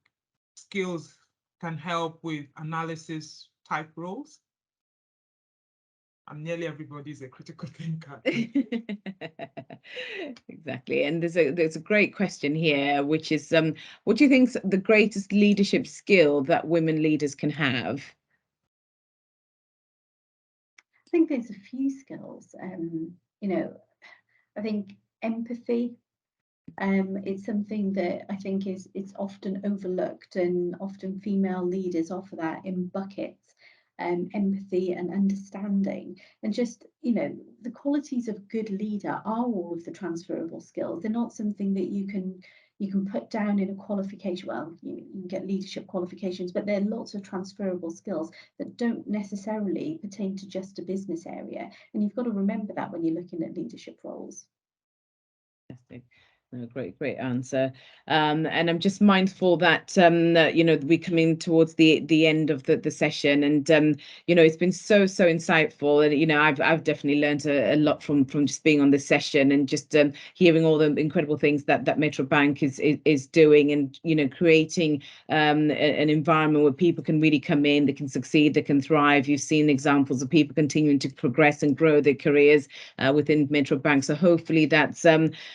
skills can help with analysis type roles. And nearly everybody is a critical thinker. Exactly. And there's a great question here, which is what do you think is the greatest leadership skill that women leaders can have? I think there's a few skills. You know, I think empathy. It's something that I think it's often overlooked, and often female leaders offer that in buckets. Empathy and understanding, and just, you know, the qualities of a good leader are all of the transferable skills. They're not something that you can put down in a qualification. Well, you can get leadership qualifications, but there are lots of transferable skills that don't necessarily pertain to just a business area, and you've got to remember that when you're looking at leadership roles. Fantastic. No, great answer. And I'm just mindful that you know, we're coming towards the end of the session, and you know, it's been so insightful, and you know, I've definitely learned a lot from just being on this session, and just hearing all the incredible things that Metrobank is doing, and you know, creating an environment where people can really come in, they can succeed, they can thrive. You've seen examples of people continuing to progress and grow their careers within Metrobank. So hopefully that's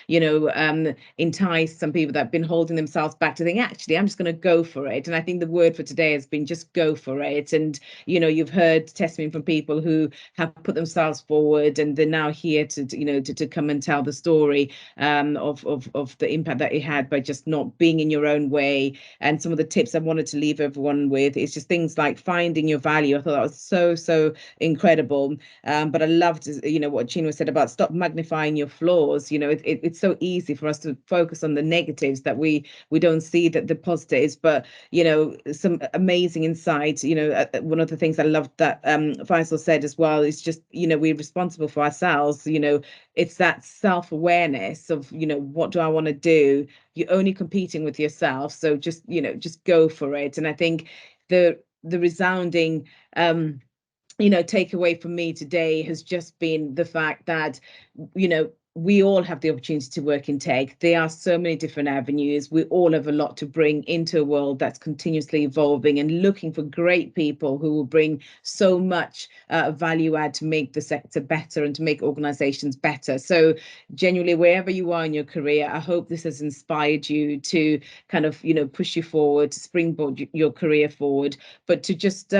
you know, entice some people that have been holding themselves back to think, actually, I'm just going to go for it. And I think the word for today has been just go for it. And, you know, you've heard testimony from people who have put themselves forward, and they're now here to you know, to come and tell the story of the impact that it had by just not being in your own way. And some of the tips I wanted to leave everyone with is just things like finding your value. I thought that was so incredible. But I loved, you know, what Chinua said about stop magnifying your flaws. You know, it's so easy for us to focus on the negatives, that we don't see that the positives. But you know, some amazing insight. You know, one of the things I loved that Faisal said as well is just, you know, we're responsible for ourselves. You know, it's that self-awareness of, you know, what do I want to do? You're only competing with yourself, so just, you know, just go for it. And I think the resounding you know, takeaway from me today has just been the fact that, you know, we all have the opportunity to work in tech. There are so many different avenues. We all have a lot to bring into a world that's continuously evolving, and looking for great people who will bring so much value add to make the sector better and to make organizations better. So genuinely, wherever you are in your career, I hope this has inspired you to kind of, you know, push you forward, to springboard your career forward, but to just,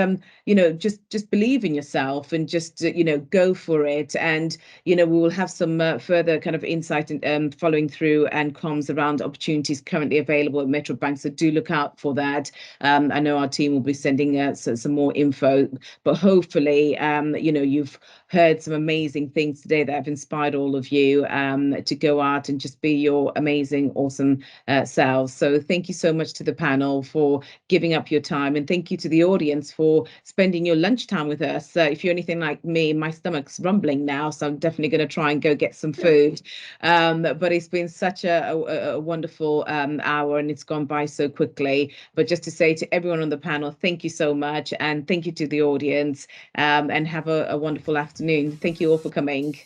you know, just believe in yourself, and just, you know, go for it. And, you know, we will have some further kind of insight and following through and comms around opportunities currently available at Metrobank. So do look out for that. I know our team will be sending some more info, but hopefully, you know, you've heard some amazing things today that have inspired all of you to go out and just be your amazing, awesome selves. So thank you so much to the panel for giving up your time, and thank you to the audience for spending your lunchtime with us. If you're anything like me, my stomach's rumbling now, so I'm definitely going to try and go get some food. But it's been such a wonderful hour, and it's gone by so quickly. But just to say to everyone on the panel, thank you so much, and thank you to the audience, and have a wonderful afternoon. Thank you all for coming.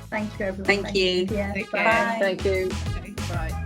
Thank you, everyone. Thank you. Yeah, Take bye. care. Thank you. Bye.